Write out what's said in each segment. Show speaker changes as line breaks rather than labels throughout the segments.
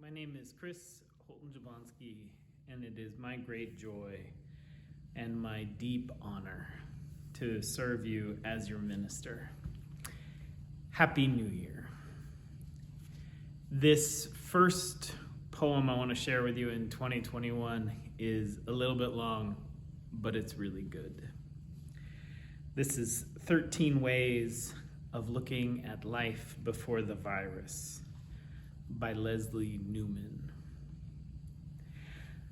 My name is Chris Holton Jablonski, and it is my great joy and my deep honor to serve you as your minister. Happy New Year. This first poem I want to share with you in 2021 is a little bit long, but it's really good. This is 13 Ways of Looking at Life Before the Virus by Leslie Newman.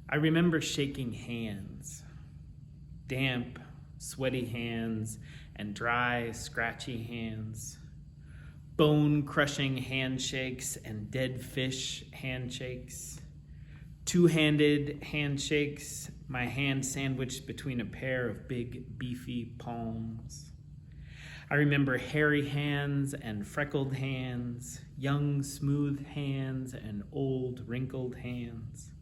I remember shaking hands, damp, sweaty hands, and dry, scratchy hands, bone-crushing handshakes and dead fish handshakes, two-handed handshakes, my hand sandwiched between a pair of big, beefy palms. I remember hairy hands and freckled hands, young, smooth hands and old, wrinkled hands,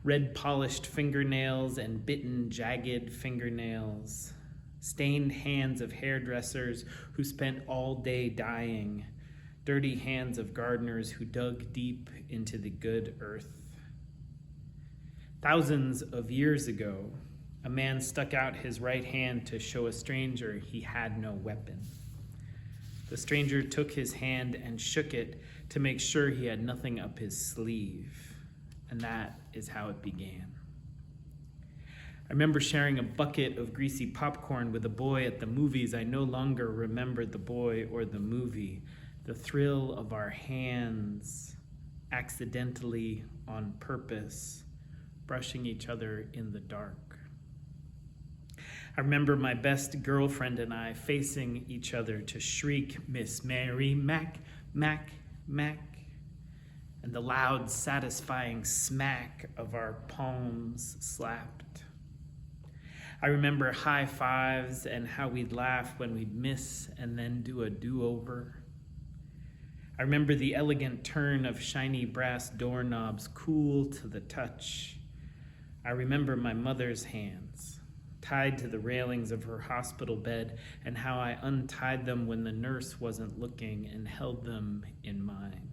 red polished fingernails and bitten, jagged fingernails, stained hands of hairdressers who spent all day dyeing, dirty hands of gardeners who dug deep into the good earth. Thousands of years ago, a man stuck out his right hand to show a stranger he had no weapon. The stranger took his hand and shook it to make sure he had nothing up his sleeve. And that is how it began. I remember sharing a bucket of greasy popcorn with a boy at the movies. I no longer remembered the boy or the movie. The thrill of our hands, accidentally, on purpose, brushing each other in the dark. I remember my best girlfriend and I facing each other to shriek, "Miss Mary Mac, Mac, Mac," and the loud, satisfying smack of our palms slapped. I remember high fives and how we'd laugh when we'd miss and then do a do-over. I remember the elegant turn of shiny brass doorknobs, cool to the touch. I remember my mother's hands, tied to the railings of her hospital bed, and how I untied them when the nurse wasn't looking and held them in mine.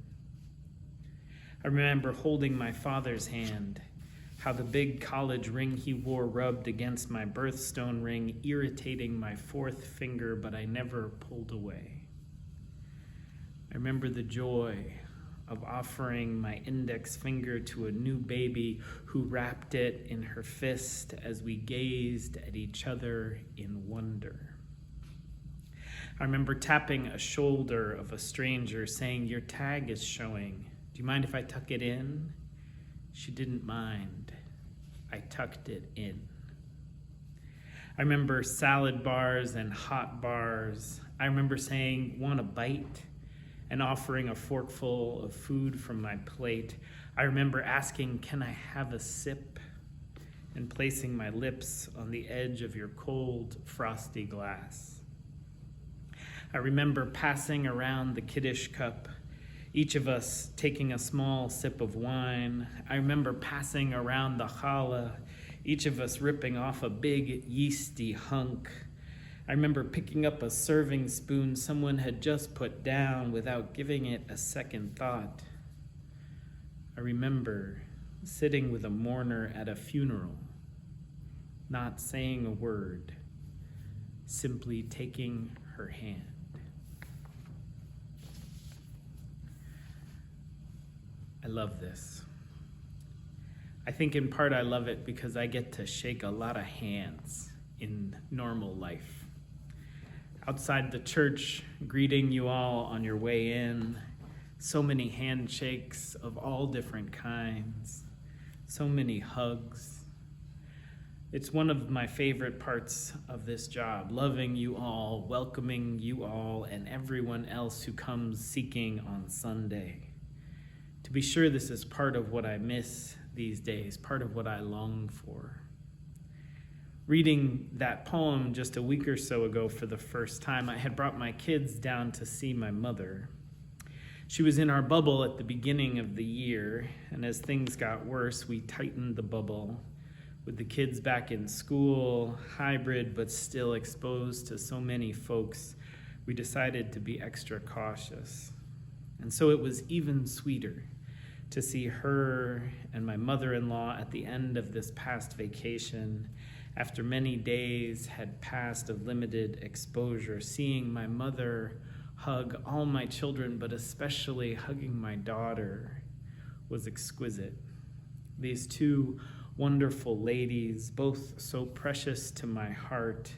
I remember holding my father's hand, how the big college ring he wore rubbed against my birthstone ring, irritating my fourth finger, but I never pulled away. I remember the joy of offering my index finger to a new baby who wrapped it in her fist as we gazed at each other in wonder. I remember tapping a shoulder of a stranger saying, "Your tag is showing. Do you mind if I tuck it in?" She didn't mind. I tucked it in. I remember salad bars and hot bars. I remember saying, "Want a bite?" and offering a forkful of food from my plate. I remember asking, "Can I have a sip?" and placing my lips on the edge of your cold, frosty glass. I remember passing around the kiddish cup, each of us taking a small sip of wine. I remember passing around the challah, each of us ripping off a big, yeasty hunk. I remember picking up a serving spoon someone had just put down without giving it a second thought. I remember sitting with a mourner at a funeral, not saying a word, simply taking her hand. I love this. I think in part I love it because I get to shake a lot of hands in normal life. Outside the church, greeting you all on your way in, so many handshakes of all different kinds, so many hugs. It's one of my favorite parts of this job, loving you all, welcoming you all, and everyone else who comes seeking on Sunday. To be sure, this is part of what I miss these days, part of what I long for. Reading that poem just a week or so ago for the first time, I had brought my kids down to see my mother. She was in our bubble at the beginning of the year, and as things got worse, we tightened the bubble. With the kids back in school, hybrid but still exposed to so many folks, we decided to be extra cautious. And so it was even sweeter to see her and my mother-in-law at the end of this past vacation, after many days had passed of limited exposure, seeing my mother hug all my children, but especially hugging my daughter, was exquisite. These two wonderful ladies, both so precious to my heart,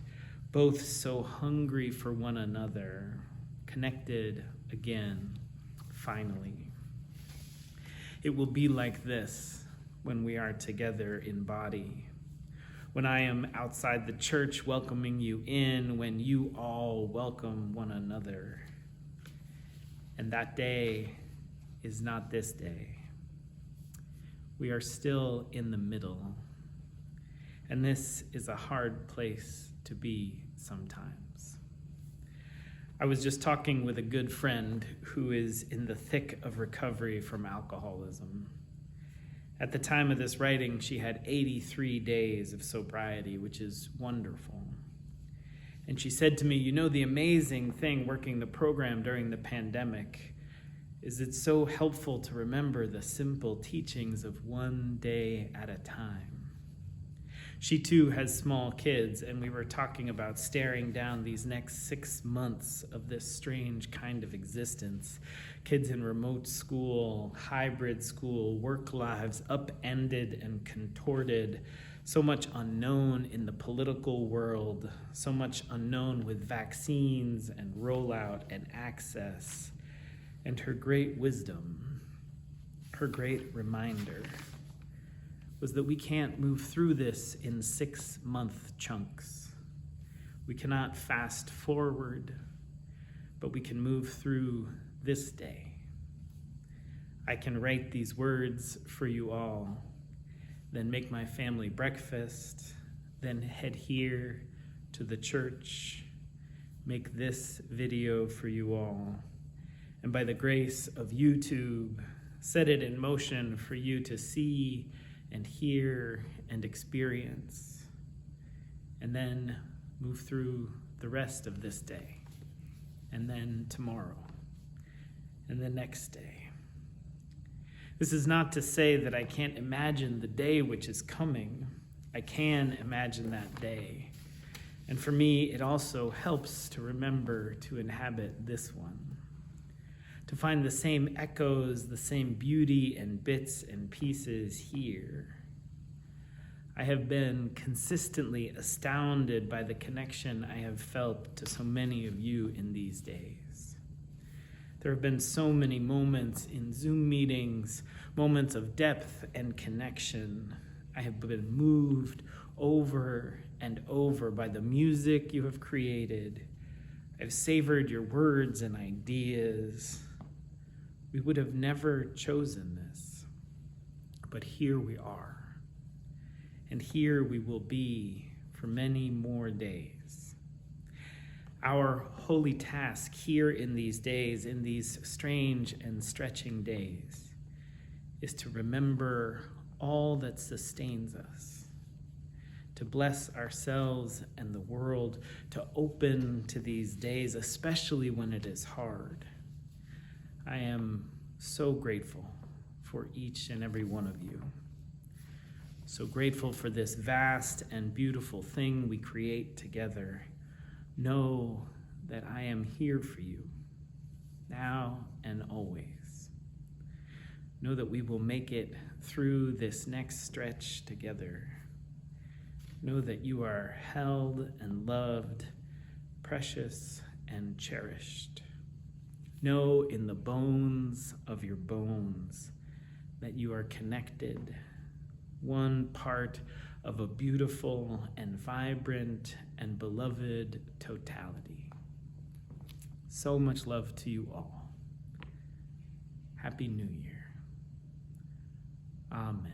both so hungry for one another, connected again, finally. It will be like this when we are together in body. When I am outside the church welcoming you in, when you all welcome one another. And that day is not this day. We are still in the middle. And this is a hard place to be sometimes. I was just talking with a good friend who is in the thick of recovery from alcoholism. At the time of this writing, she had 83 days of sobriety, which is wonderful. And she said to me, you know, the amazing thing working the program during the pandemic is it's so helpful to remember the simple teachings of one day at a time. She too has small kids, and we were talking about staring down these next 6 months of this strange kind of existence. Kids in remote school, hybrid school, work lives upended and contorted, so much unknown in the political world, so much unknown with vaccines and rollout and access. And her great wisdom, her great reminder, was that we can't move through this in 6-month chunks. We cannot fast forward, but we can move through this day. I can write these words for you all, then make my family breakfast, then head here to the church, make this video for you all, and by the grace of YouTube, set it in motion for you to see and hear and experience, and then move through the rest of this day, and then tomorrow, and the next day. This is not to say that I can't imagine the day which is coming. I can imagine that day. And for me, it also helps to remember to inhabit this one, to find the same echoes, the same beauty and bits and pieces here. I have been consistently astounded by the connection I have felt to so many of you in these days. There have been so many moments in Zoom meetings, moments of depth and connection. I have been moved over and over by the music you have created. I've savored your words and ideas. We would have never chosen this, but here we are, and here we will be for many more days. Our holy task here in these days, in these strange and stretching days, is to remember all that sustains us, to bless ourselves and the world, to open to these days, especially when it is hard. I am so grateful for each and every one of you. So grateful for this vast and beautiful thing we create together. Know that I am here for you, now and always. Know that we will make it through this next stretch together. Know that you are held and loved, precious and cherished. Know in the bones of your bones that you are connected, one part of a beautiful and vibrant and beloved totality. So much love to you all. Happy New Year. Amen.